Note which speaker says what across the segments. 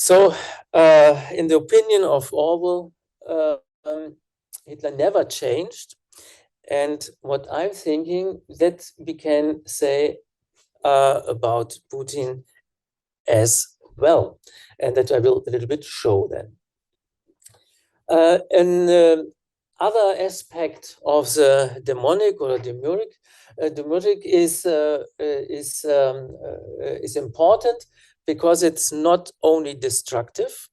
Speaker 1: So, in the opinion of Orwell, Hitler never changed. And what I'm thinking that we can say about Putin as well, and that I will a little bit show then. An other aspect of the demonic or demiurgic is important because it's not only destructive.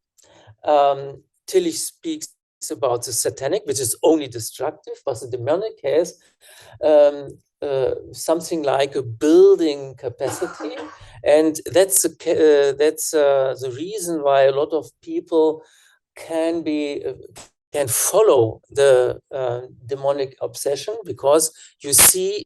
Speaker 1: Tillich speaks about the satanic, which is only destructive, but the demonic has something like a building capacity, and that's the reason why a lot of people can follow the demonic obsession, because you see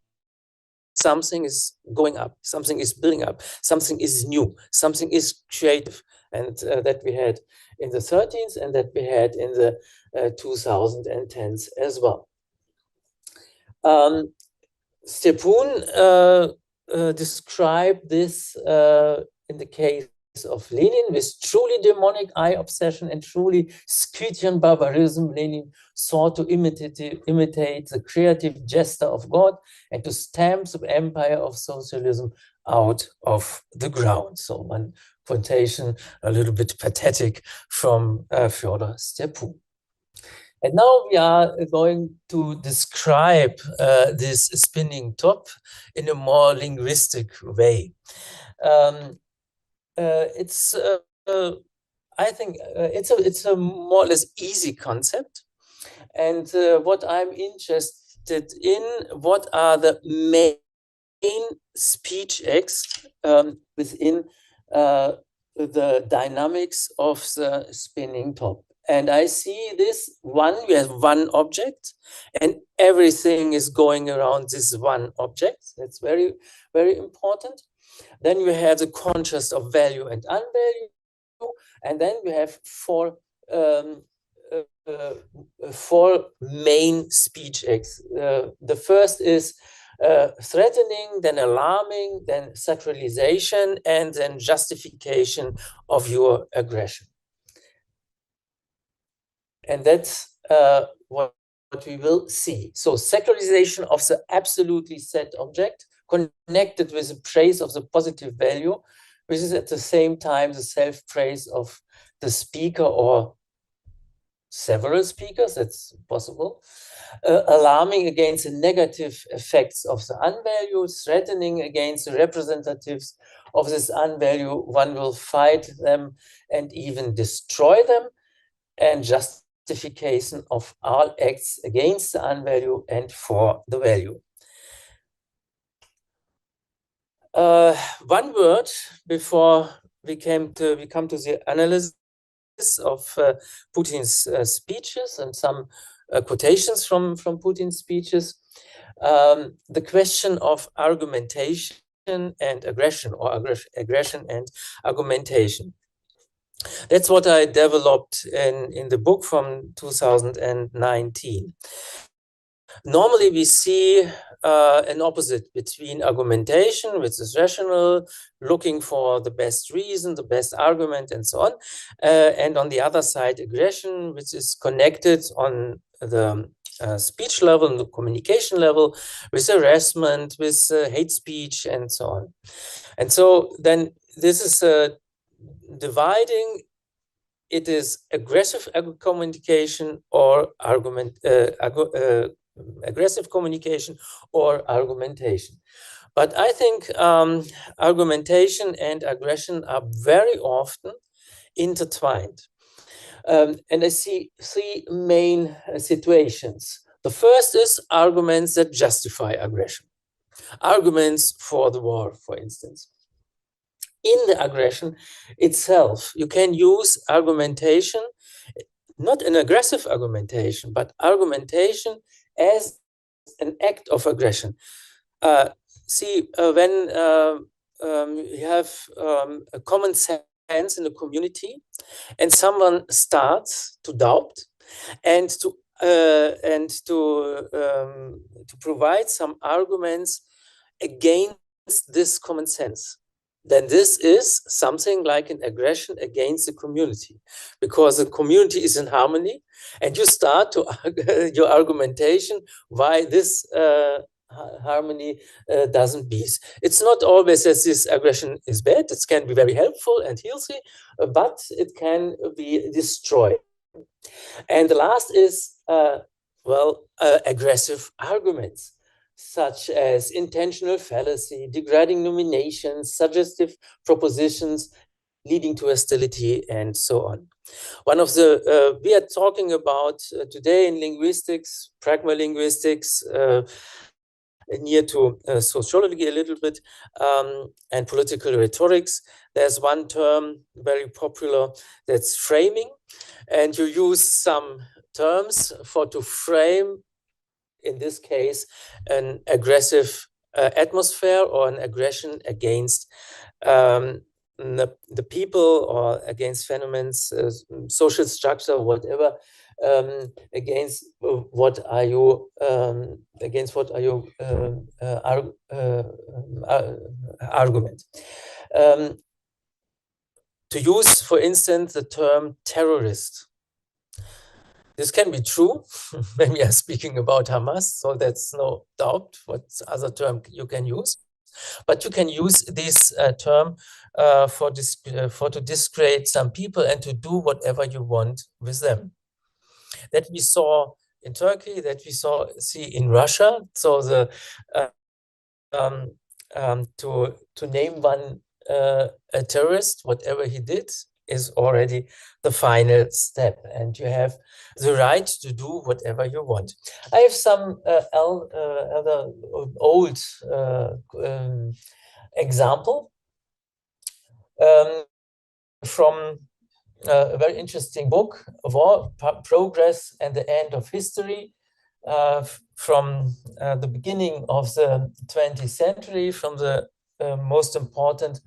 Speaker 1: something is going up, something is building up, something is new, something is creative, and that we had in the 13th and that we had in the 2010s as well. Stepun described this in the case of Lenin with truly demonic eye obsession and truly Scythian barbarism. Lenin sought to imitate the creative gesture of God and to stamp the empire of socialism out of the ground. So one quotation a little bit pathetic from Fyodor Stepun. And now we are going to describe this spinning top in a more linguistic way. I think it's a more or less easy concept, and what I'm interested in, what are the main speech acts within the dynamics of the spinning top. And I see this one, we have one object, and everything is going around this one object. That's very, very important. Then you have the contrast of value and unvalue. And then we have four main speech acts. The first is threatening, then alarming, then sacralization, and then justification of your aggression. And that's what we will see. So sacralization of the absolutely set object connected with the praise of the positive value, which is at the same time the self-praise of the speaker or several speakers, that's possible. Alarming against the negative effects of the unvalue, threatening against the representatives of this unvalue. One will fight them and even destroy them, and justification of all acts against the unvalue and for the value. One word before we come to the analysis of Putin's speeches and some quotations from Putin's speeches. The question of argumentation and aggression, or aggression and argumentation. That's what I developed in the book from 2019. Normally, we see an opposite between argumentation, which is rational, looking for the best reason, the best argument, and so on. And on the other side, aggression, which is connected on the speech level and the communication level with harassment, with hate speech, and so on. And so then this is dividing. It is aggressive communication or aggressive communication or argumentation. But I think argumentation and aggression are very often intertwined. And I see three main situations. The first is arguments that justify aggression. Arguments for the war, for instance. In the aggression itself, you can use argumentation, not an aggressive argumentation, but argumentation as an act of aggression. When you have a common sense in a community, and someone starts to doubt and to provide some arguments against this common sense. then this is something like an aggression against the community, because the community is in harmony, and you start to your argumentation why this harmony doesn't be. It's not always that this aggression is bad. It can be very helpful and healthy, but it can be destroyed. And the last is, aggressive arguments, such as intentional fallacy, degrading nominations, suggestive propositions leading to hostility, and so on. One of the, we are talking about today in linguistics, pragma linguistics, near to sociology a little bit, and political rhetorics. There's one term very popular, that's framing, and you use some terms to frame, in this case, an aggressive atmosphere or an aggression against the people or against phenomena, social structure, whatever. Against what are you argument? To use, for instance, the term terrorist. This can be true when we are speaking about Hamas, so that's no doubt what other term you can use. But you can use this term to discredit some people and to do whatever you want with them. That we saw in Turkey, that we see in Russia. So the to name one a terrorist, whatever he did, is already the final step, and you have the right to do whatever you want. I have some other old example from a very interesting book, War, Progress and the End of History, from the beginning of the 20th century, from the most important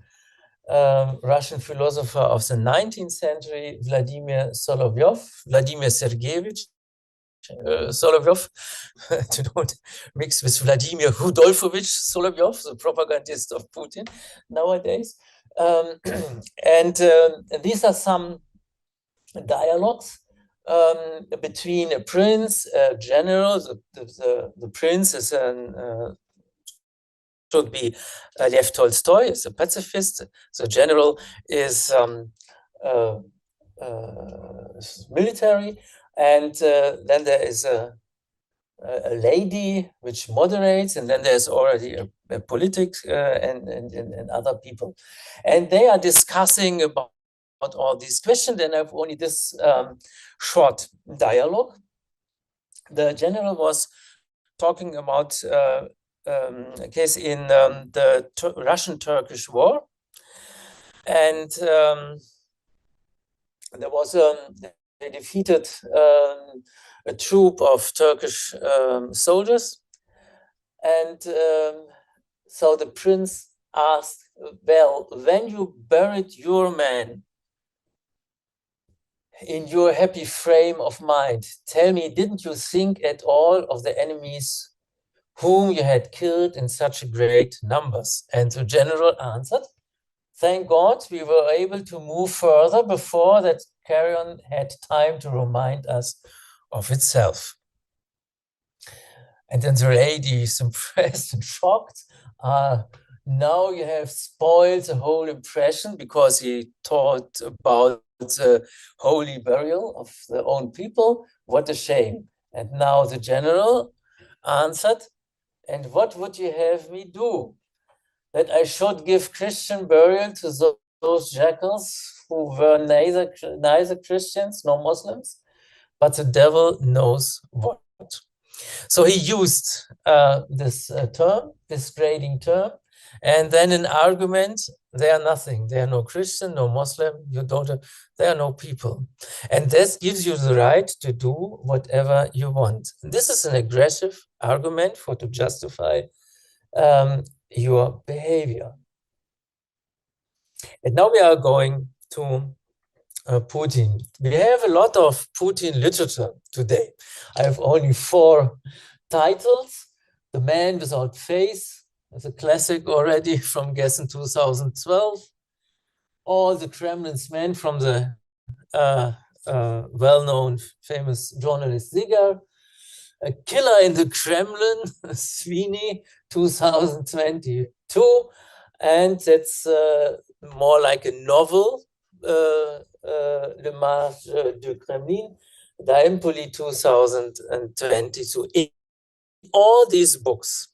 Speaker 1: Russian philosopher of the 19th century, Vladimir Sergeyevich Solovyov. Don't mix with Vladimir Rudolfovich Solovyov, the propagandist of Putin nowadays. And these are some dialogues between a prince, a general. The prince is should be Lev Tolstoy, is a pacifist. The general is military, and then there is a lady which moderates, and then there's already a politics and other people, and they are discussing about all these questions. And I have only this short dialogue. The general was talking about a case in the Russian-Turkish War, and there was they defeated a troop of Turkish soldiers, and so the prince asked, well, when you buried your man in your happy frame of mind, tell me, didn't you think at all of the enemies whom you had killed in such great numbers? And the general answered, thank God we were able to move further before that carrion had time to remind us of itself. And then the lady is impressed and shocked. Now you have spoiled the whole impression, because he taught about the holy burial of their own people. What a shame. And now the general answered, and what would you have me do? That I should give Christian burial to those jackals who were neither Christians nor Muslims, but the devil knows what. So he used this term, this grading term, and then in argument, they are nothing. They are no Christian, no Muslim, they are no people. And this gives you the right to do whatever you want. This is an aggressive argument to justify your behavior. And now we are going to Putin. We have a lot of Putin literature today. I have only 4 titles: The Man Without Face, It's a classic already from Giessen 2012. All the Kremlin's men from the well-known famous journalist Zigar, A Killer in the Kremlin, Sweeney, 2022. And that's more like a novel, Le Marche du Kremlin, Empoli 2022. In all these books,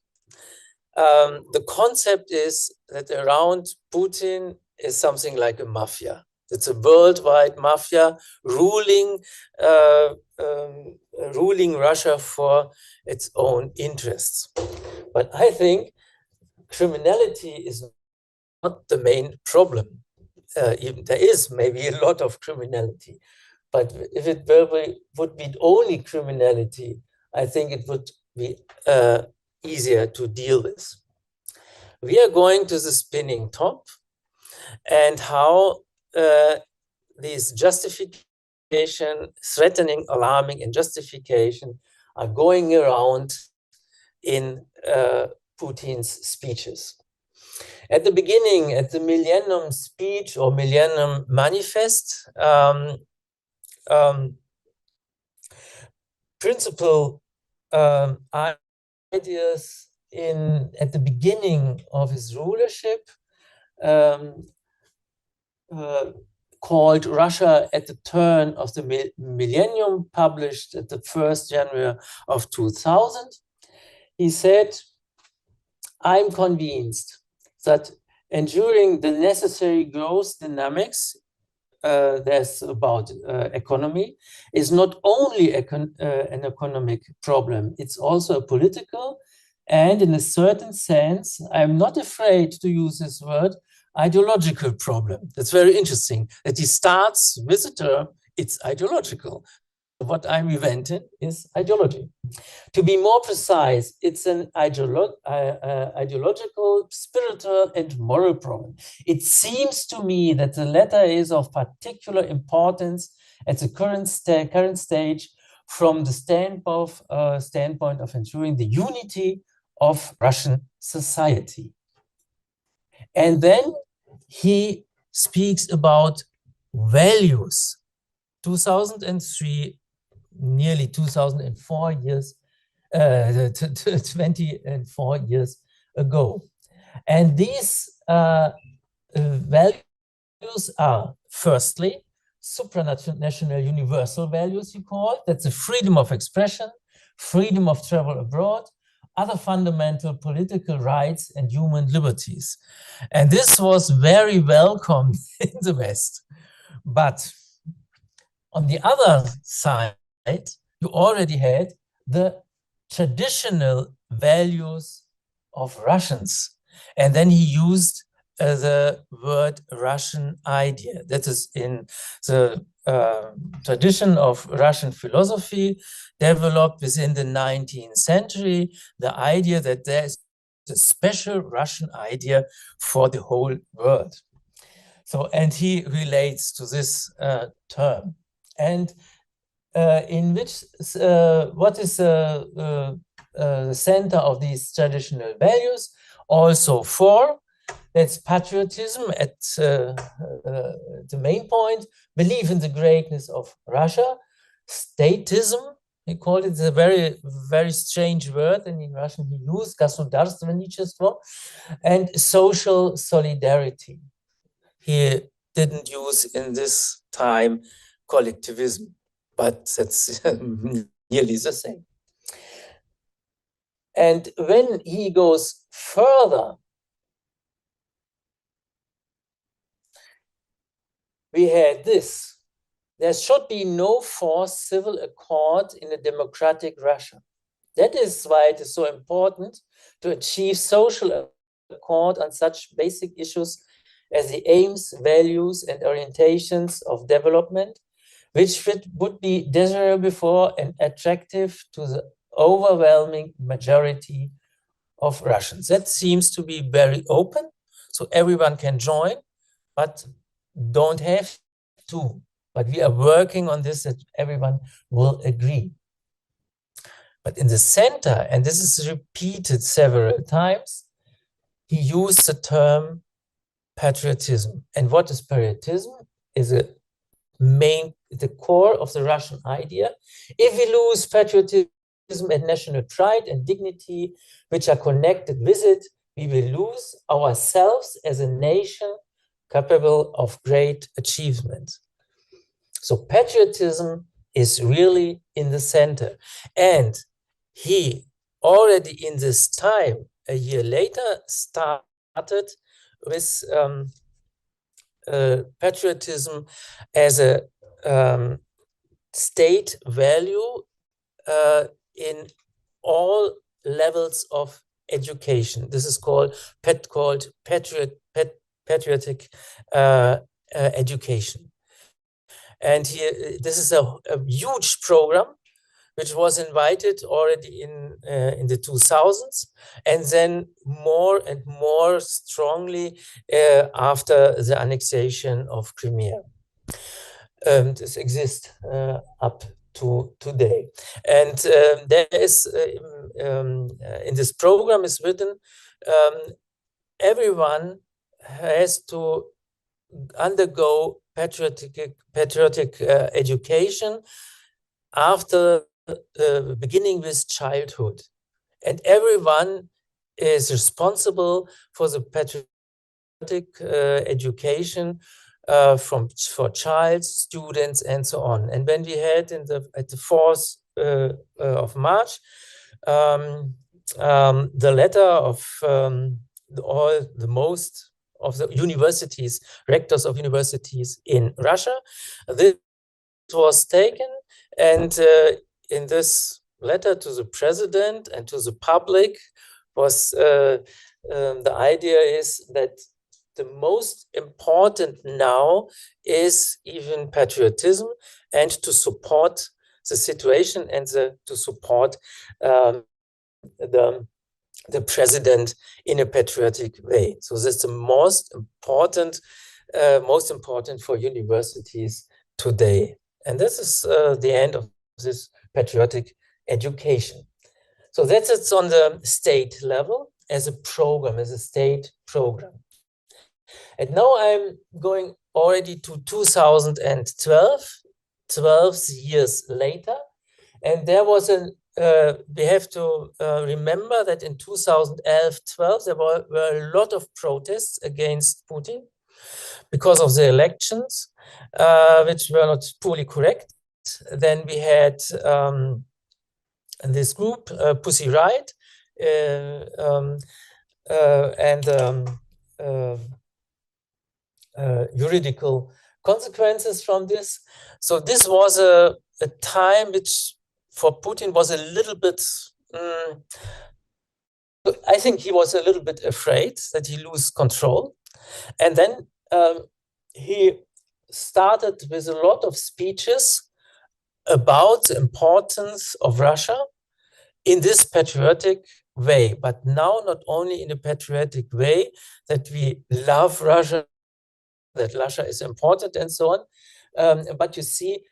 Speaker 1: the concept is that around Putin is something like a mafia. It's a worldwide mafia ruling Russia for its own interests. But I think criminality is not the main problem. Even there is maybe a lot of criminality, but if it would be only criminality, I think it would be easier to deal with. We are going to the spinning top, and how these justification, threatening, alarming, and justification are going around in Putin's speeches. At the beginning, at the Millennium Speech or Millennium Manifest, principal ideas at the beginning of his rulership called Russia at the Turn of the Millennium, published at the 1st January of 2000. He said, I'm convinced that enduring the necessary growth dynamics there's about economy is not only an economic problem, it's also a political, and in a certain sense, I'm not afraid to use this word, ideological problem. That's very interesting that he starts with the term, it's ideological. What I'm inventing is ideology. To be more precise, it's an ideological, spiritual, and moral problem. It seems to me that the latter is of particular importance at the current stage from the standpoint of ensuring the unity of Russian society. And then he speaks about values. 2003, nearly 2004 years, 24 years ago. And these values are, firstly, supranational universal values, you call it. That's the freedom of expression, freedom of travel abroad, other fundamental political rights and human liberties. And this was very welcome in the West. But on the other side, you already had the traditional values of Russians. And then he used the word Russian idea. That is in the tradition of Russian philosophy developed within the 19th century, the idea that there is a special Russian idea for the whole world. So, and he relates to this term. And in which, what is the center of these traditional values? Also four, that's patriotism at the main point, belief in the greatness of Russia, statism, he called it, a very, very strange word, and in Russian he used государственничество, and social solidarity. He didn't use in this time collectivism, but that's nearly the same. And when he goes further, we had this. There should be no forced civil accord in a democratic Russia. That is why it is so important to achieve social accord on such basic issues as the aims, values, and orientations of development, which would be desirable for and attractive to the overwhelming majority of Russians. That seems to be very open, so everyone can join, but don't have to. But we are working on this, that everyone will agree. But in the center, and this is repeated several times, he used the term patriotism. And what is patriotism? Is the core of the Russian idea. If we lose patriotism and national pride and dignity, which are connected with it, we will lose ourselves as a nation capable of great achievement. So patriotism is really in the center. And he already in this time, a year later, started with patriotism as a state value in all levels of education. This is called patriotic education. And here, this is a huge program which was invited already in the 2000s, and then more and more strongly after the annexation of Crimea. This exists up to today. And there is, in this program is written, everyone has to undergo patriotic education after beginning with childhood. And everyone is responsible for the patriotic education for child, students, and so on. And when we had at the 4th of March, the letter of most of the universities, rectors of universities in Russia, this was taken, and in this letter to the president and to the public was the idea is that the most important now is even patriotism, and to support the situation and to support the president in a patriotic way. So that's the most important for universities today. And this is the end of this patriotic education. So that's it on the state level as a program, as a state program. And now I'm going already to 2012, 12 years later. And there was we have to remember that in 2012, there were a lot of protests against Putin because of the elections, which were not fully correct. Then we had this group, Pussy Riot, and juridical consequences from this. So this was a time which for Putin was a little bit, I think he was a little bit afraid that he lose control. And then he started with a lot of speeches about the importance of Russia in this patriotic way, but now not only in a patriotic way that we love Russia, that Russia is important and so on, but you see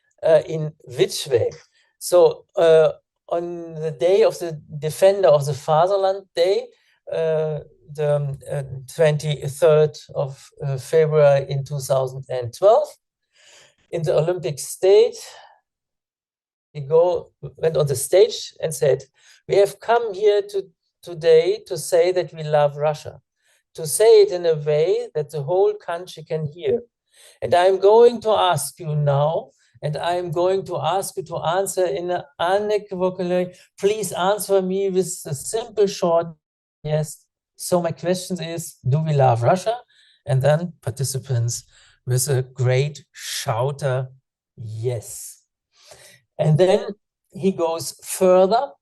Speaker 1: in which way. So on the day of the Defender of the Fatherland Day, the 23rd of February in 2012, in the Olympic state, he went on the stage and said, we have come here today to say that we love Russia, to say it in a way that the whole country can hear. And I'm going to ask you now, and I'm going to ask you to answer in an unequivocal, please answer me with a simple, short yes. So my question is, do we love Russia? And then participants with a great shouter, yes. And then he goes further,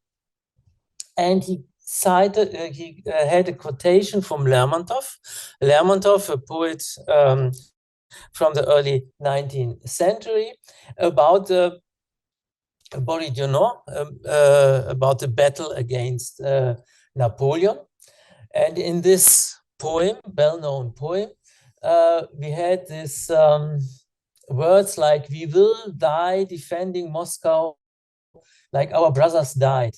Speaker 1: and he cited, he had a quotation from Lermontov. Lermontov, a poet from the early 19th century, about the Borodino, about the battle against Napoleon. And in this poem, well-known poem, we had this words like, we will die defending Moscow like our brothers died.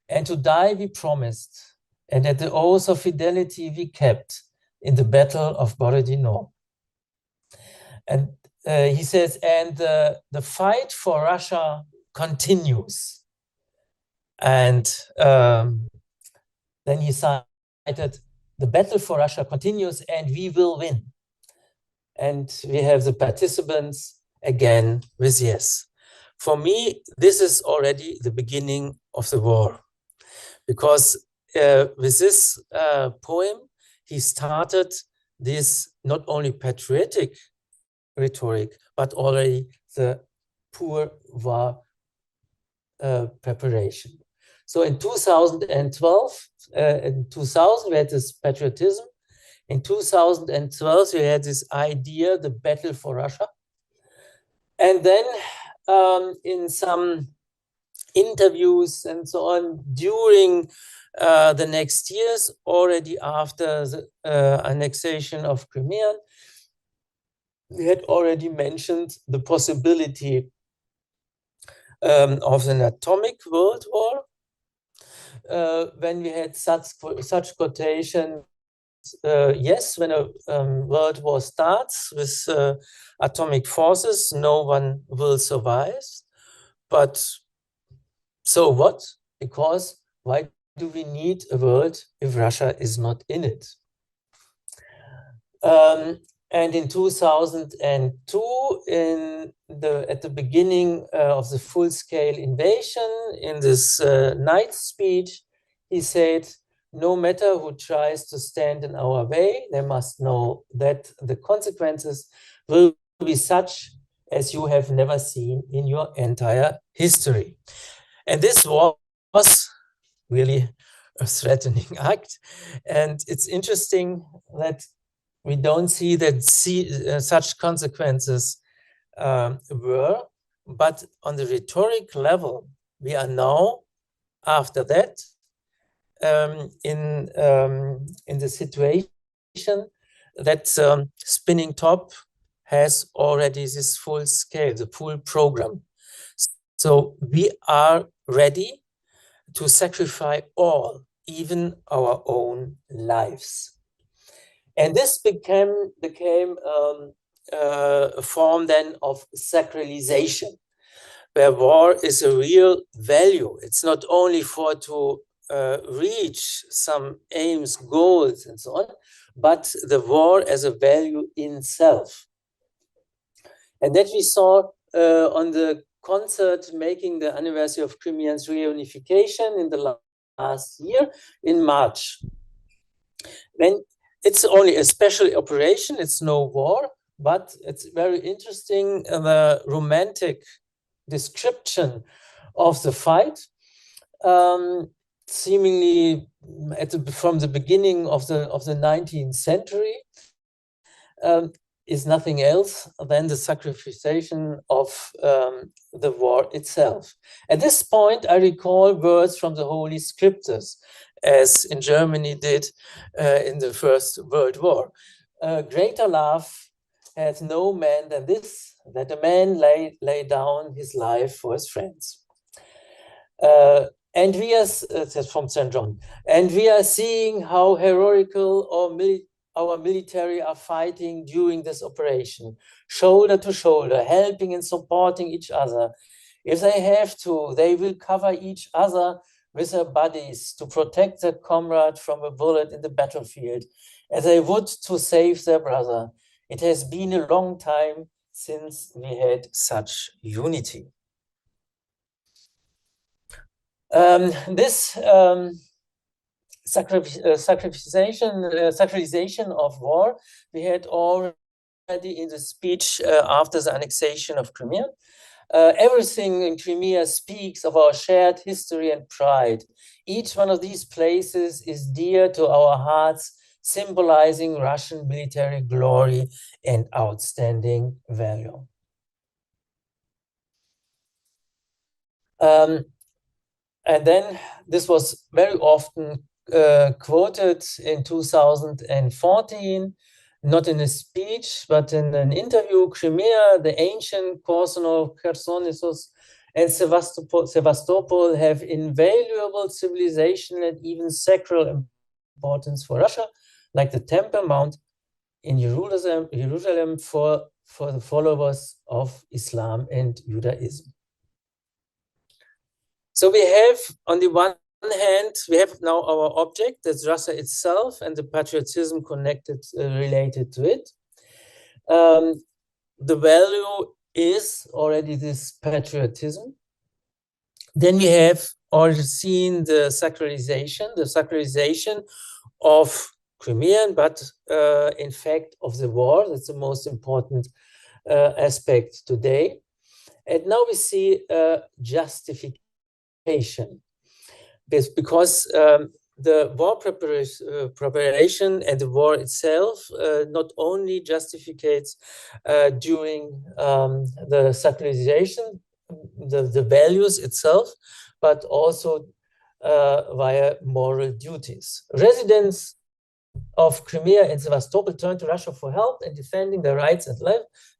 Speaker 1: And to die we promised, and at the oath of fidelity we kept in the battle of Borodino. And he says, and the fight for Russia continues. And then he cited, the battle for Russia continues and we will win. And we have the participants again with yes. For me, this is already the beginning of the war, because with this poem, he started this not only patriotic rhetoric, but already the poor war preparation. So in 2012, in 2000, we had this patriotism. In 2012, we had this idea, the battle for Russia. And then in some interviews and so on during the next years, already after the annexation of Crimea, we had already mentioned the possibility of an atomic world war. When we had such quotation, yes, when a world war starts with atomic forces, no one will survive. But so what? Because why do we need a world if Russia is not in it? And in 2002, at the beginning of the full-scale invasion, in this night speech, he said, no matter who tries to stand in our way, they must know that the consequences will be such as you have never seen in your entire history. And this was really a threatening act. And it's interesting that we don't see that such consequences were, but on the rhetoric level, we are now, after that, in the situation that Spinning Top has already this full scale, the full program. So we are ready to sacrifice all, even our own lives. And this became a form then of sacralization, where war is a real value. It's not only to reach some aims, goals, and so on, but the war as a value in itself. And that we saw on the concert making the anniversary of Crimea's reunification in the last year in March. When it's only a special operation, it's no war, but it's very interesting, the romantic description of the fight, seemingly from the beginning of the 19th century, is nothing else than the sacrification of the war itself. At this point, I recall words from the Holy Scriptures, as in Germany did in the First World War. Greater love hath no man than this, that a man lay down his life for his friends. And we are, that's from St. John, and we are seeing how heroical our military are fighting during this operation, shoulder to shoulder, helping and supporting each other. If they have to, they will cover each other with their bodies to protect their comrade from a bullet in the battlefield, as they would to save their brother. It has been a long time since we had such unity. This sacralization of war, we had already in the speech after the annexation of Crimea. Everything in Crimea speaks of our shared history and pride. Each one of these places is dear to our hearts, symbolizing Russian military glory and outstanding value. And then this was very often quoted in 2014, not in a speech, but in an interview. Crimea, the ancient Khersonesos, and Sevastopol have invaluable civilization and even sacral importance for Russia, like the Temple Mount in Jerusalem for the followers of Islam and Judaism. So we have, on the one hand, we have now our object, that's Russia itself and the patriotism connected, related to it. The value is already this patriotism. Then we have already seen the sacralization of Crimean, but in fact of the war. That's the most important aspect today. And now we see justification, because the war preparation and the war itself not only justificates during the sacralization, the values itself, but also via moral duties. Residents of Crimea and Sevastopol turned to Russia for help in defending their rights and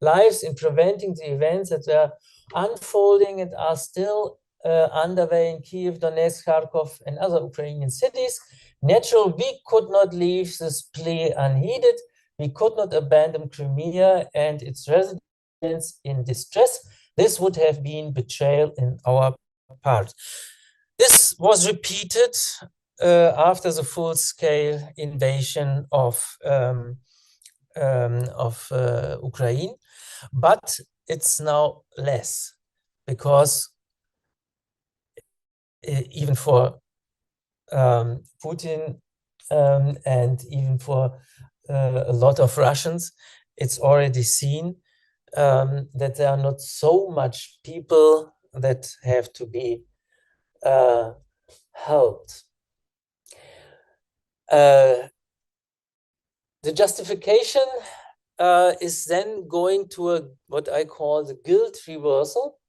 Speaker 1: lives, in preventing the events that were unfolding and are still underway in Kiev, Donetsk, Kharkov, and other Ukrainian cities. Naturally, we could not leave this plea unheeded. We could not abandon Crimea and its residents in distress. This would have been betrayal in our part. This was repeated after the full-scale invasion of Ukraine, but it's now less, because even for Putin and even for a lot of Russians, it's already seen that there are not so much people that have to be helped. The justification is then going to what I call the guilt reversal.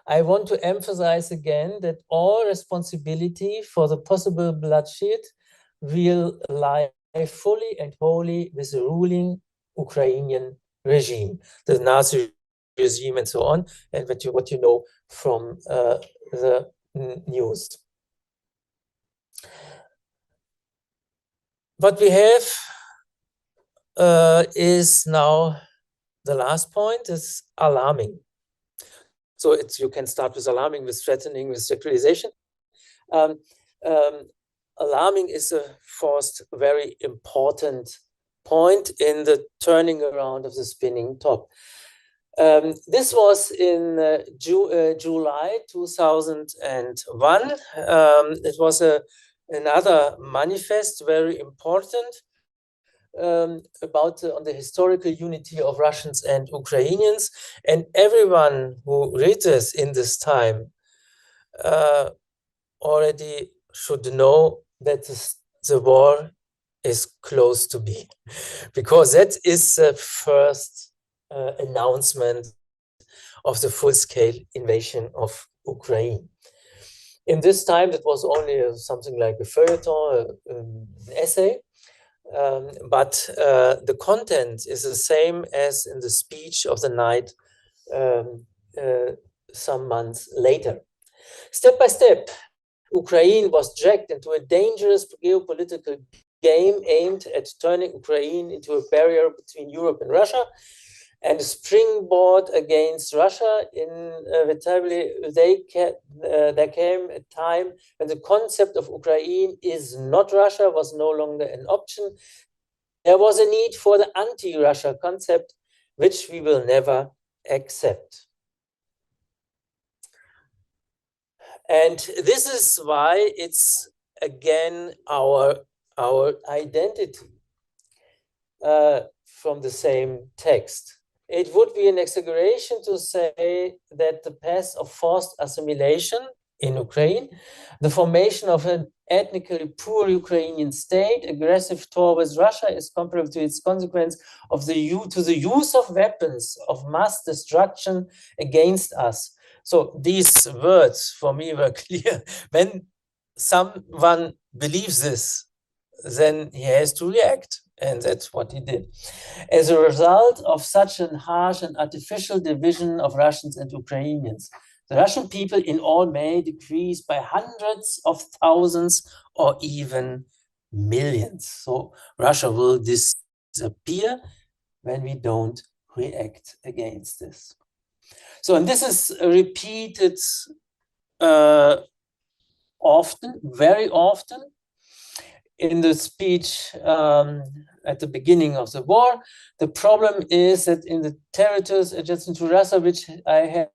Speaker 1: I want to emphasize again that all responsibility for the possible bloodshed will lie fully and wholly with the ruling Ukrainian regime, the Nazi regime and so on, and what you know from the news. What we have is now the last point is alarming. So you can start with alarming, with threatening, with sacralization. Alarming is a first very important point in the turning around of the spinning top. This was in July 2001. It was another manifest, very important, about on the historical unity of Russians and Ukrainians. And everyone who read this in this time already should know that the war is close to be, because that is the first announcement of the full-scale invasion of Ukraine. In this time, it was only something like a feuilleton, an essay, but the content is the same as in the speech of the night some months later. Step by step, Ukraine was dragged into a dangerous geopolitical game aimed at turning Ukraine into a barrier between Europe and Russia, and a springboard against Russia. Inevitably, there came a time when the concept of Ukraine is not Russia was no longer an option. There was a need for the anti-Russia concept, which we will never accept. And this is why it's again our identity from the same text. It would be an exaggeration to say that the path of forced assimilation in Ukraine, the formation of an ethnically poor Ukrainian state, aggressive towards Russia, is comparable to its consequence of the use of weapons of mass destruction against us. So these words for me were clear. When someone believes this, then he has to react. And that's what he did. As a result of such a harsh and artificial division of Russians and Ukrainians, The Russian people in all may decrease by hundreds of thousands or even millions. So Russia will disappear when we don't react against this. So, and this is repeated often, very often, in the speech at the beginning of the war. The problem is that in the territories adjacent to Russia, which I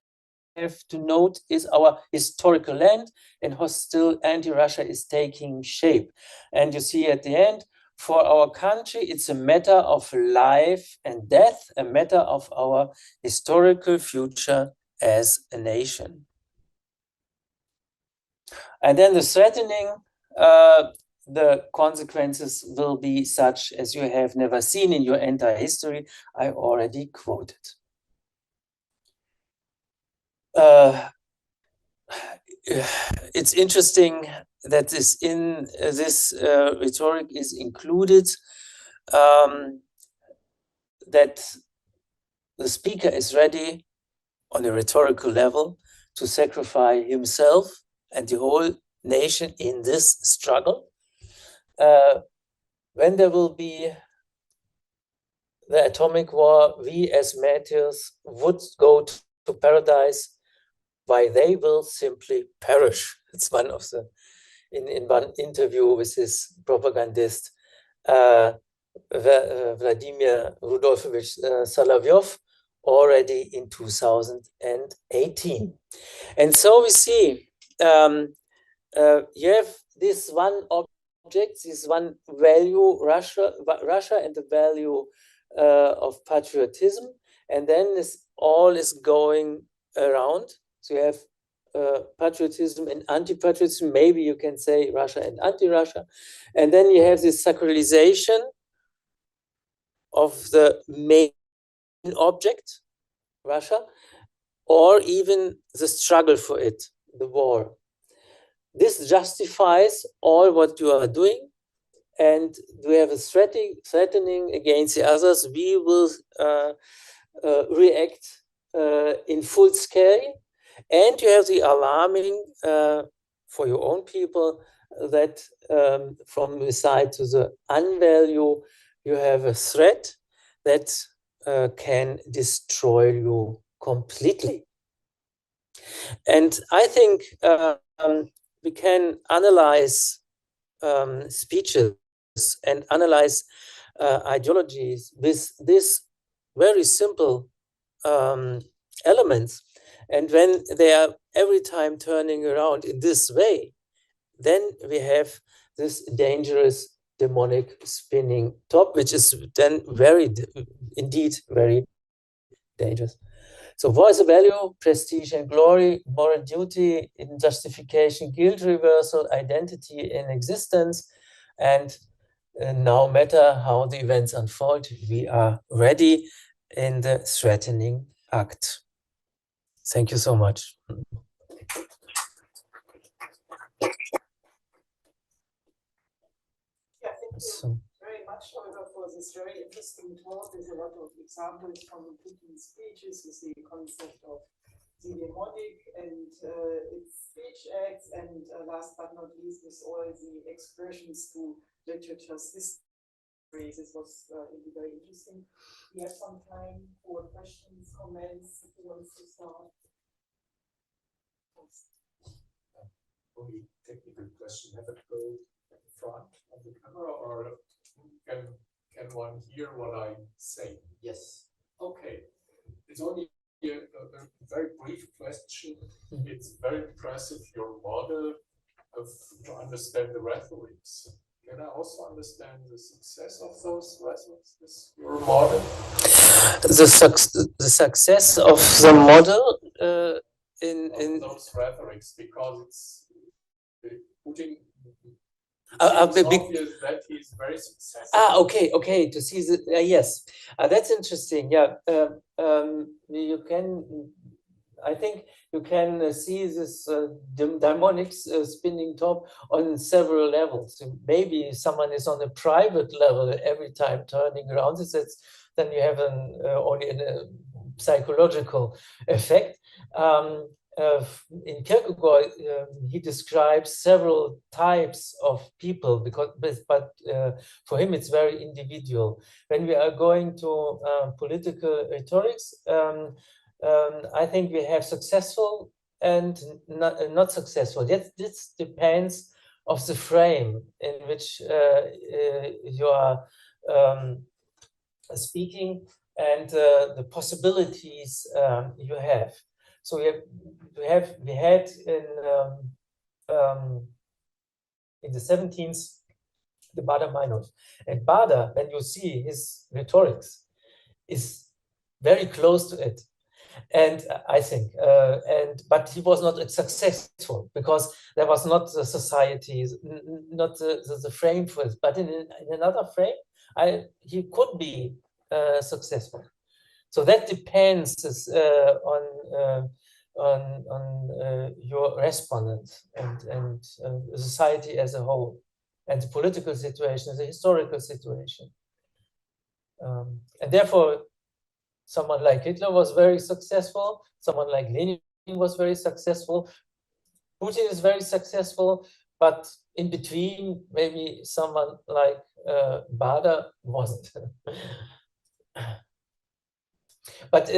Speaker 1: have to note is our historical land, and hostile anti-Russia is taking shape. And you see at the end, for our country, it's a matter of life and death, a matter of our historical future as a nation. And then the threatening, the consequences will be such as you have never seen in your entire history. I already quoted. It's interesting that this in this rhetoric is included, that the speaker is ready on a rhetorical level to sacrifice himself and the whole nation in this struggle. When there will be the atomic war, we as martyrs would go to paradise, why they will simply perish. It's one of the, in one interview with his propagandist, Vladimir Rudolfovich Solovyov, already in 2018. And so we see, you have this one object, this one value, Russia and the value of patriotism, and then this all is going around. So you have patriotism and anti-patriotism, maybe you can say Russia and anti-Russia. And then you have this sacralization of the main object, Russia, or even the struggle for it, the war. This justifies all what you are doing, and we have a threatening against the others. We will react in full scale. And you have the alarming for your own people that from the side to the unvalue, you have a threat that can destroy you completely. And I think we can analyze speeches and analyze ideologies with this very simple elements. And when they are every time turning around in this way, then we have this dangerous demonic spinning top, which is then indeed very dangerous. So voice of value, prestige and glory, moral duty, in justification, guilt reversal, identity in existence. And no matter how the events unfold, we are ready in the threatening act. Thank you so much.
Speaker 2: Yeah, thank you very much, Holger, for this very interesting talk. There's a lot of examples from Putin's speeches. You see the concept of the demonic and its speech acts, and last but not least, with all the excursions to literature's history. This was really very interesting. We have some time for questions, comments. Who wants to start?
Speaker 3: Only technical question. Have it go at the front of the camera, or can one hear what I say? Yes. Okay. It's only a very brief question. It's very impressive, your model to understand the rhetorics. Can I also understand the success of those rhetorics, this your model?
Speaker 1: The success of the model in
Speaker 3: those rhetorics, because it's Putin.
Speaker 1: It's
Speaker 3: obvious that he's very successful.
Speaker 1: Okay. To see the yes, that's interesting. Yeah, you can. I think you can see this demonic spinning top on several levels. Maybe someone is on a private level every time turning around. Then you have only a psychological effect. in Kierkegaard, he describes several types of people, but for him it's very individual. When we are going to political rhetorics, I think we have successful and not successful. This depends of the frame in which you are speaking and the possibilities you have. So we had in the 17th the Baader-Meinhof, and Baader, when you see his rhetorics, is very close to it. And I think, but he was not successful because there was not the society, not the frame for it. But in another frame, he could be successful. So that depends on your respondent and the society as a whole, and the political situation, the historical situation, and therefore. Someone like Hitler was very successful. Someone like Lenin was very successful. Putin is very successful, but in between, maybe someone like Baader wasn't. But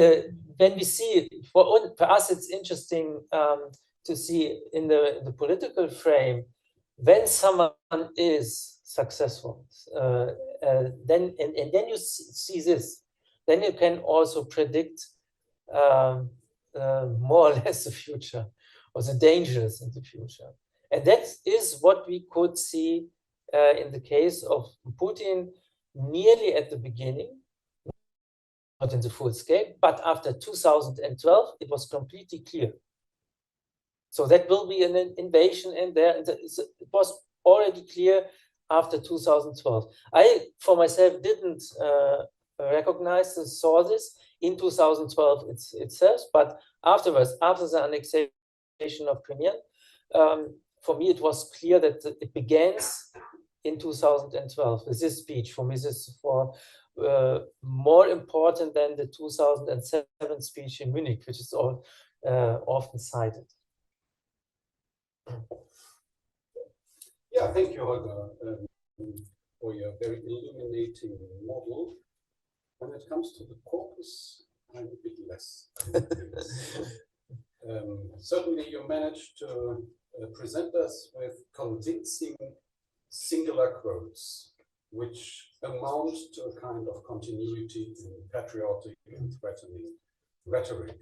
Speaker 1: when we see, for us, it's interesting to see in the political frame, when someone is successful, then you see this. Then you can also predict more or less the future, or the dangers in the future. And that is what we could see in the case of Putin nearly at the beginning, not in the full scale, but after 2012, it was completely clear. So that will be an invasion in there. It was already clear after 2012. I, for myself, didn't recognized and saw this in 2012 itself, but afterwards, after the annexation of Crimea, for me it was clear that it begins in 2012 with this speech. For me, this is more important than the 2007 speech in Munich, which is often cited.
Speaker 4: Yeah, thank you, Holger, for your very illuminating model. When it comes to the corpus, I'm a bit less. Certainly, you managed to present us with convincing singular quotes, which amount to a kind of continuity in patriotic and threatening rhetoric.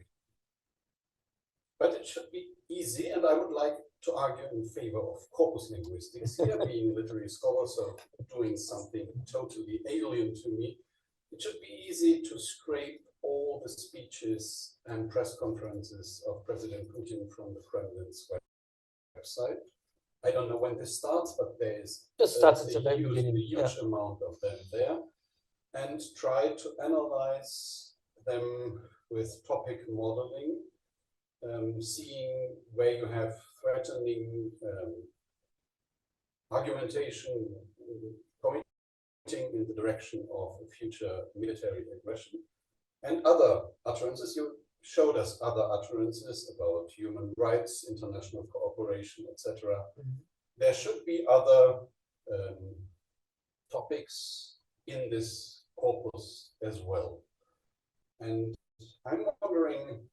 Speaker 4: But it should be easy, and I would like to argue in favor of corpus linguistics, here being a literary scholar, so doing something totally alien to me. It should be easy to scrape all the speeches and press conferences of President Putin from the Kremlin's website. I don't know when this starts, but there is a huge amount of them there, and try to analyze them with topic modeling, seeing where you have threatening argumentation in the direction of a future military aggression, and other utterances. You showed us other utterances about human rights, international cooperation, etc. There should be other topics in this corpus as well. And I'm wondering,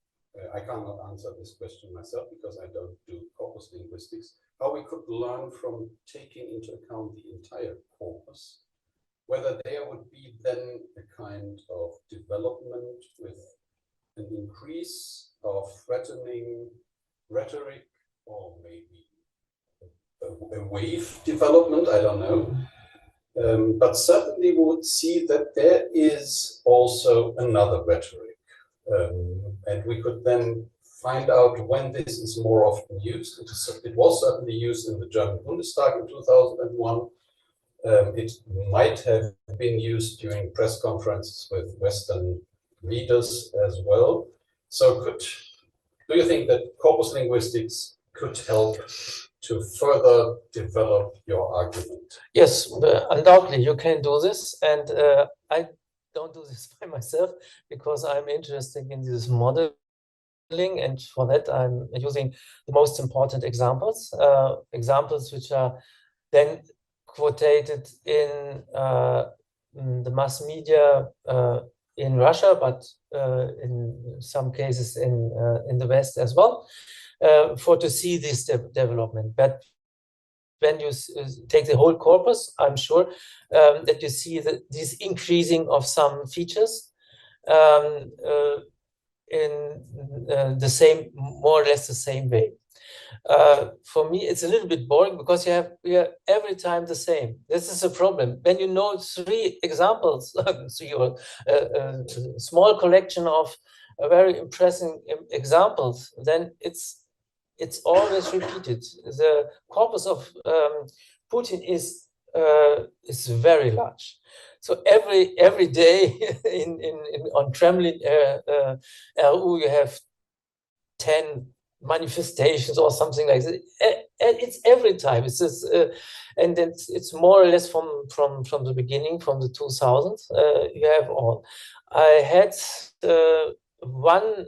Speaker 4: I cannot answer this question myself because I don't do corpus linguistics, how we could learn from taking into account the entire corpus, whether there would be then a kind of development with an increase of threatening rhetoric, or maybe a wave development, I don't know. But certainly we would see that there is also another rhetoric. And we could then find out when this is more often used. It was certainly used in the German Bundestag in 2001. It might have been used during press conferences with Western leaders as well. So do you think that corpus linguistics could help to further develop your argument?
Speaker 1: Yes, undoubtedly you can do this. And I don't do this by myself because I'm interested in this model and for that I'm using the most important examples, examples which are then quoted in the mass media in Russia, but in some cases in the West as well, for to see this development. But when you take the whole corpus, I'm sure that you see this increasing of some features in the same, more or less the same way. For me, it's a little bit boring because we are every time the same. This is a problem. When you know 3 examples, so your small collection of very impressive examples, then it's always repeated. The corpus of Putin is very large. So every day on Kremlin RU you have 10 manifestations or something like that. And it's every time. It's just, and it's more or less from the beginning, from the 2000s. You have all. I had one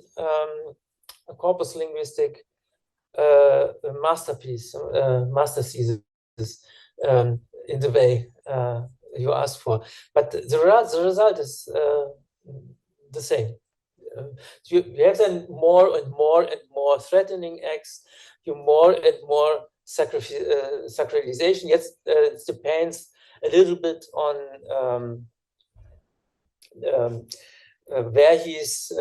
Speaker 1: corpus linguistic masterpiece, master thesis in the way you asked for, but the result is the same. You have then more and more and more threatening acts, you more and more sacralization. Yes, it depends a little bit on where he's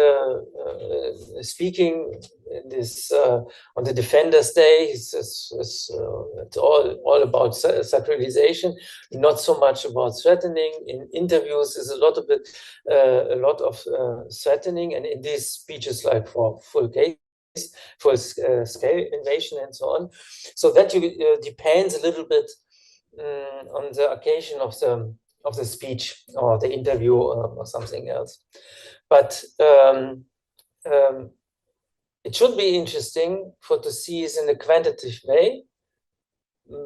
Speaker 1: speaking in this on the Defenders Day. It's all about sacralization, not so much about threatening. In interviews, is a lot of threatening, and in these speeches, like for full scale invasion and so on. So that depends a little bit on the occasion of the speech or the interview or something else. But it should be interesting to see it in a quantitative way.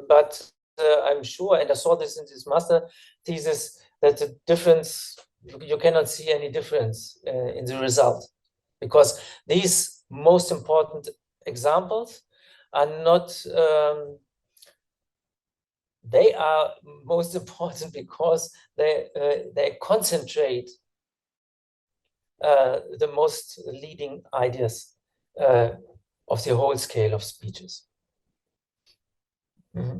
Speaker 1: But I'm sure, and I saw this in this master thesis, that the difference, you cannot see any difference in the result, because these most important examples are not they are most important because they concentrate the most leading ideas of the whole scale of speeches. Mm-hmm.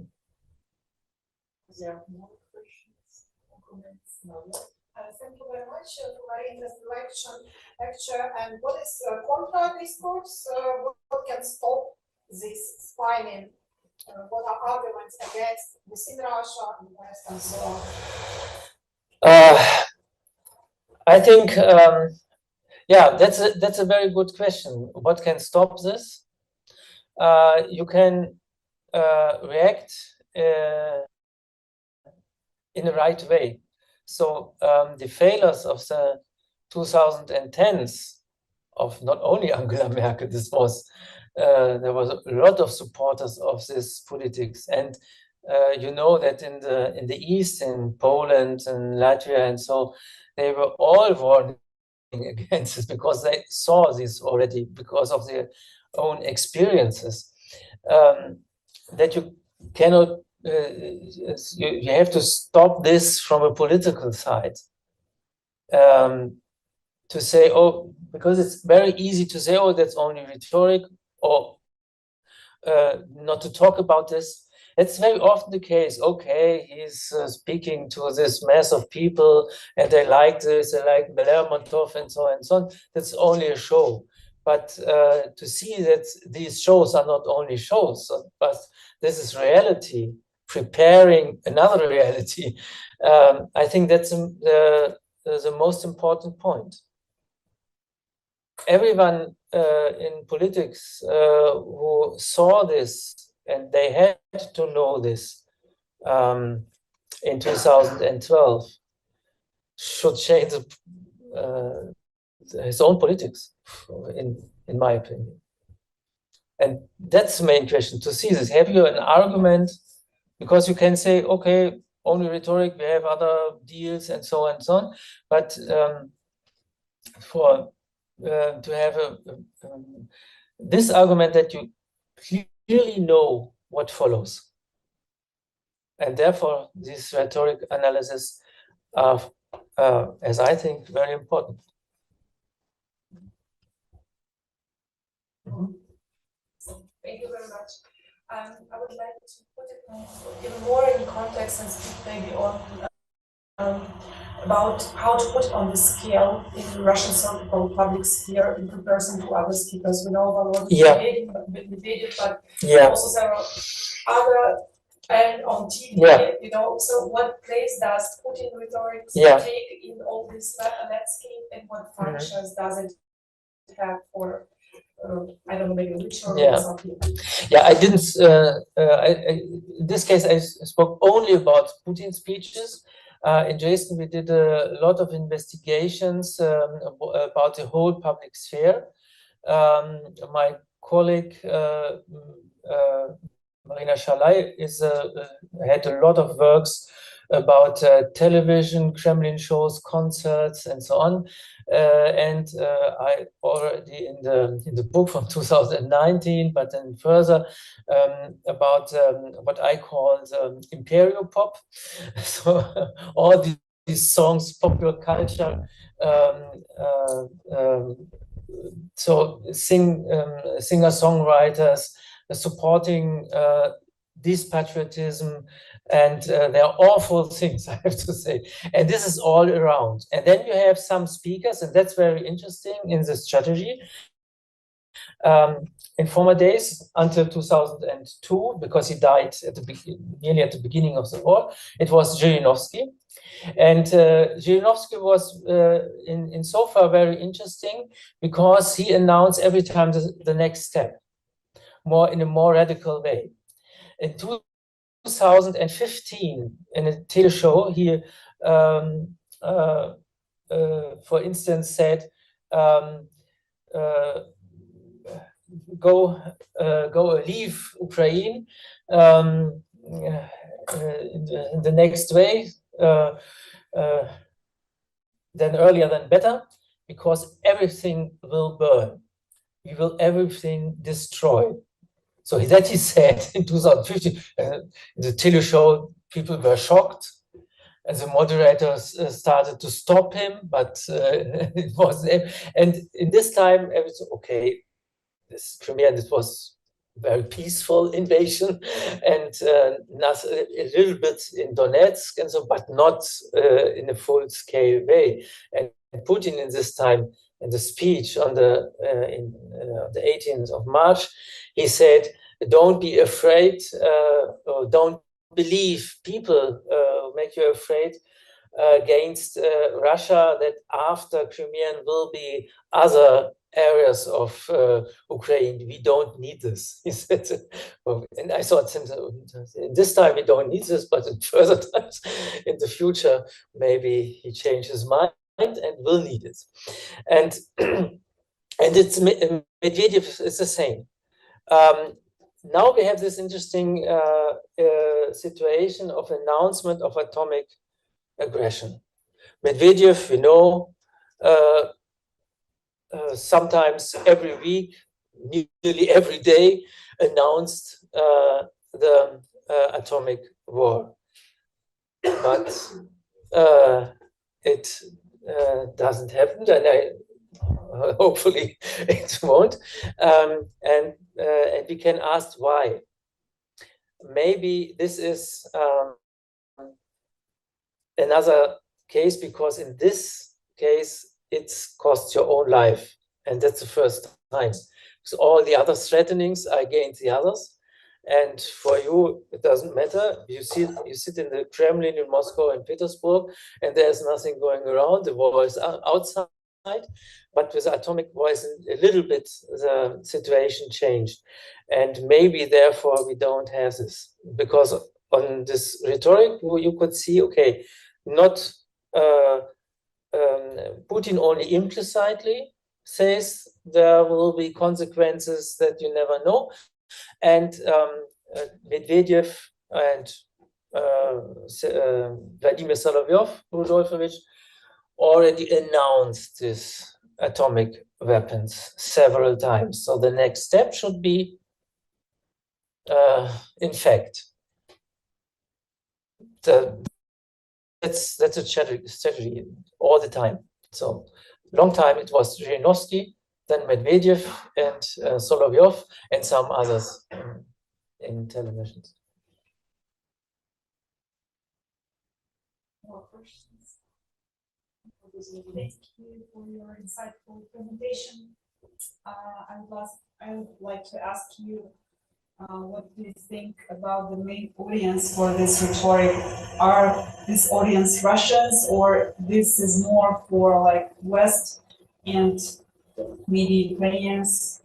Speaker 2: There are more questions or comments? No. Thank you very much for very interesting lecture. And what is contra discourse? What can stop this spinning? What are arguments against within Russia and West and so on?
Speaker 1: I think, yeah, that's a very good question. What can stop this? You can react in the right way. So the failures of the 2010s of not only Angela Merkel, there was a lot of supporters of this politics, and you know that in the East, in Poland and Latvia and so, they were all warning against this because they saw this already because of their own experiences. That you cannot, you have to stop this from a political side. To say, oh, because it's very easy to say, oh, that's only rhetoric, or not to talk about this. It's very often the case. Okay, he's speaking to this mass of people, and they like this, they like Lermontov and so on and so on. That's only a show. But to see that these shows are not only shows, but this is reality, preparing another reality, I think that's the most important point. Everyone in politics who saw this, and they had to know this in 2012, should change his own politics, in my opinion. And that's the main question, to see this. Have you an argument? Because you can say, okay, only rhetoric, we have other deals and so on and so on. But for to have this argument that you clearly know what follows. And therefore, these rhetoric analysis are, as I think, very important.
Speaker 5: Thank you very much. I would like to put it even more in context and speak maybe on about how to put it on the scale in the Russian so-called public sphere in comparison to other speakers. We know about Medvedev, but also several other, and on TV, you know. So what place does Putin rhetoric take in all this landscape, and what functions does it have for I don't know, maybe ritual or something?
Speaker 1: Yeah, I didn't. In this case, I spoke only about Putin's speeches. In Dresden, we did a lot of investigations about the whole public sphere. My colleague Marina Schalay had a lot of works about television, Kremlin shows, concerts, and so on. And I already in the book from 2019, but then further about what I call imperial pop. So all these songs, popular culture. So singer-songwriters supporting this patriotism, and they're awful things, I have to say. And this is all around. And then you have some speakers, and that's very interesting in the strategy. In former days, until 2002, because he died nearly at the beginning of the war, it was Zhirinovsky. And Zhirinovsky was in so far very interesting because he announced every time the next step, in a more radical way. In 2015, in a tele show, he, for instance, said, go leave Ukraine in the next way, then earlier than better, because everything will burn. We will everything destroy. So that he said in 2015, in the tele show, people were shocked, and the moderators started to stop him, but it was, and in this time, everything, okay, this Crimea, this was very peaceful invasion, and a little bit in Donetsk, and so, but not in a full-scale way. And Putin in this time, in the speech on the 18th of March, he said, don't be afraid, or don't believe people make you afraid against Russia, that after Crimean will be other areas of Ukraine. We don't need this, he said. And I thought, this time we don't need this, but in further times in the future, maybe he changed his mind and will need it. And it's Medvedev is the same. Now we have this interesting situation of announcement of atomic aggression. Medvedev, we know, sometimes every week, nearly every day, announced the atomic war. But it doesn't happen, and hopefully it won't. And we can ask why. Maybe this is another case, because in this case, it costs your own life. And that's the first time. So all the other threatenings are against the others. And for you, it doesn't matter. You sit in the Kremlin in Moscow and Petersburg, and there's nothing going around. The war is outside. But with atomic war, a little bit the situation changed. And maybe, therefore, we don't have this. Because on this rhetoric, you could see, okay, not Putin only implicitly says there will be consequences that you never know. And Medvedev and Vladimir Solovyov, Rudolfovich, already announced this atomic weapons several times. So the next step should be, in fact, that's a strategy all the time. So long time it was Zhirinovsky, then Medvedev and Solovyov and some others in television.
Speaker 5: More questions? Thank you for your insightful presentation. I would like to ask you, what do you think about the main audience for this rhetoric? Are this audience Russians, or this is more for like West and maybe Ukrainians?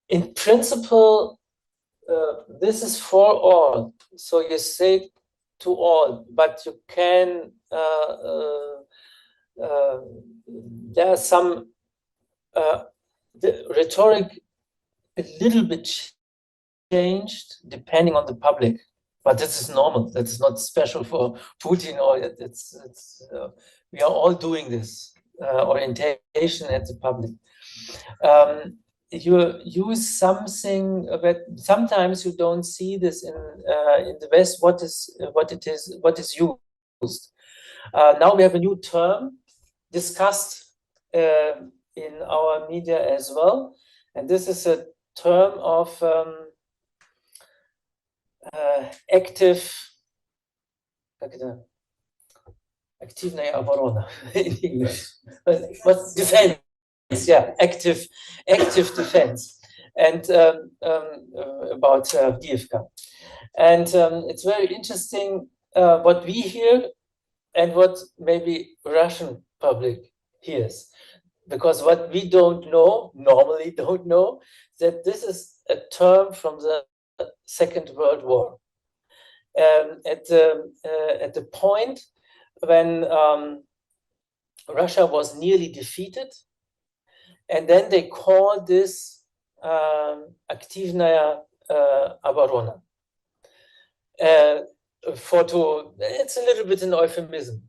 Speaker 1: In principle, this is for all. So you say to all, but you can, there are some, the rhetoric a little bit changed depending on the public, but this is normal. That's not special for Putin, or we are all doing this orientation at the public. You use something that sometimes you don't see this in the West. What is used? Now we have a new term discussed in our media as well, and this is a term of active. Активная оборона in English. But defense. Yeah, active defense, and about Dievka. And it's very interesting what we hear and what maybe Russian public hears, because what we normally don't know, that this is a term from the Second World War. At the point when Russia was nearly defeated, and then they call this Aktivnaya Obrona. It's a little bit an euphemism.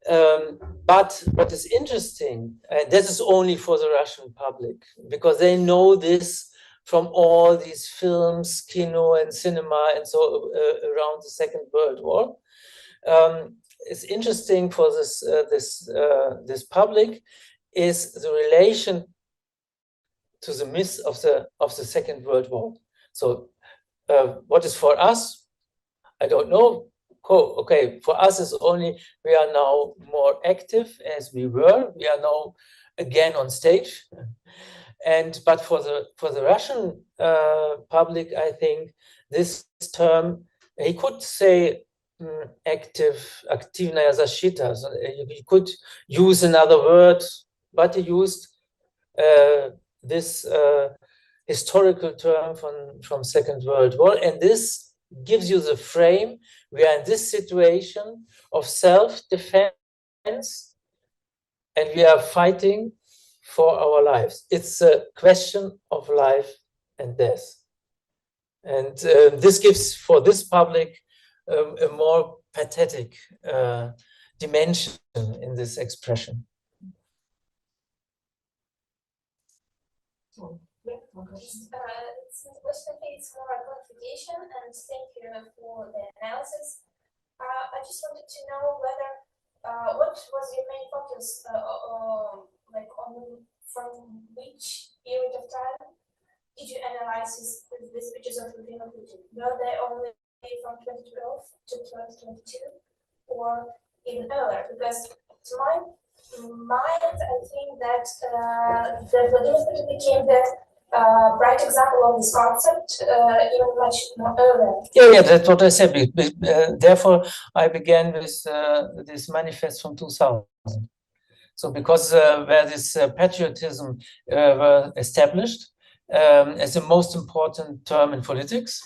Speaker 1: But what is interesting, and this is only for the Russian public, because they know this from all these films, kino and cinema, and so around the Second World War. It's interesting for this public is the relation to the myth of the Second World War. So what is for us? I don't know. Okay, for us is only we are now more active as we were. We are now again on stage, but for the Russian public, I think this term, he could say aktivnaya защита. So you could use another word, but he used this historical term from Second World War, and this gives you the frame. We are in this situation of self-defense, and we are fighting for our lives. It's a question of life and death, and this gives for this public a more pathetic dimension in this expression.
Speaker 6: I think it's more a clarification, and thank you for the analysis. I just wanted to know whether what was your main focus, like on from which period of time did you analyze the speeches of Vladimir Putin? Were they only from 2012 to 2022, or even earlier? Because to my mind, I think that the Vladimir Putin became the bright example of this concept even much more earlier.
Speaker 1: Yeah, that's what I said. Therefore, I began with this manifest from 2000. So because where this patriotism were established as the most important term in politics,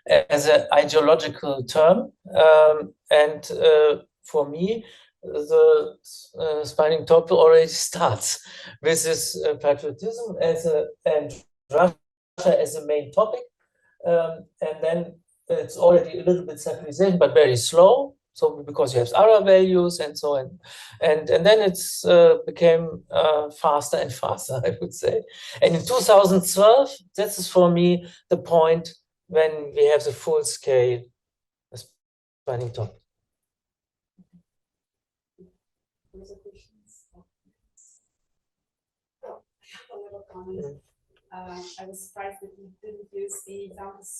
Speaker 1: as an ideological term, and for me, the spinning top already starts with this patriotism and Russia as a main topic, and then it's already a little bit secularization, but very slow. So because you have other values and so on, and then it's became faster and faster, I would say. And in 2012, this is for me the point when we have the full scale spanning topic.
Speaker 7: A little comment. I was surprised that you didn't use the examples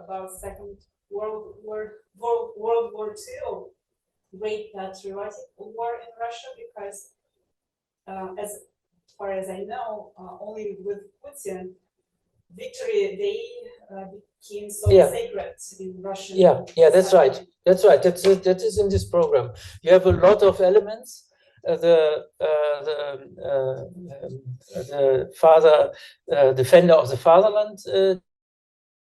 Speaker 7: about Second World War II, great patriotic war in Russia, because as far as I know, only with Putin, Victory Day became so sacred in Russian.
Speaker 1: Yeah, that's right. That is in this program. You have a lot of elements. The father, defender of the fatherland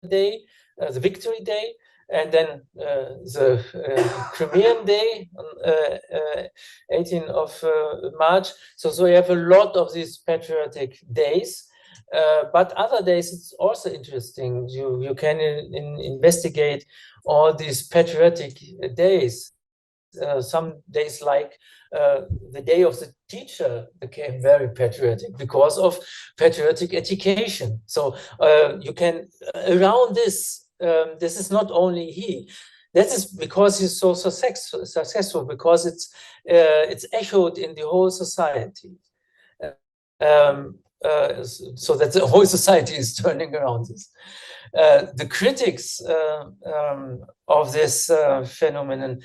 Speaker 1: day, the Victory Day, and then the Crimean Day on 18th of March. So you have a lot of these patriotic days. But other days, it's also interesting. You can investigate all these patriotic days. Some days like the day of the teacher became very patriotic because of patriotic education. So you can, around this, this is not only he. That is because he's so successful, because it's echoed in the whole society. So that the whole society is turning around this. The critics of this phenomenon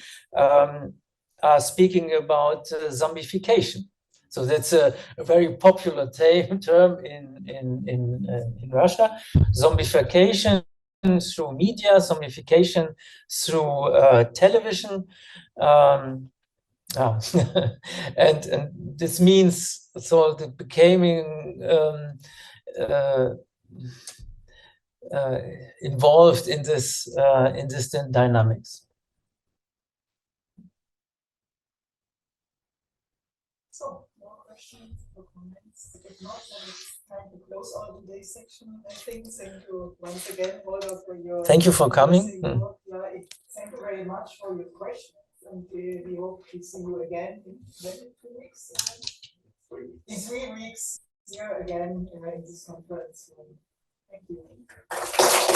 Speaker 1: are speaking about zombification. So that's a very popular term in Russia. Zombification through media, zombification through television. And this means so the becoming involved in this dynamics.
Speaker 2: So, more questions or comments? If not, then it's time to close all today's section. I think. Thank you once again, Holger, for your.
Speaker 1: Thank you for coming.
Speaker 2: Thank you very much for your questions. And we hope to see you again in 2 weeks. In 3 weeks, here again in this conference. Thank you.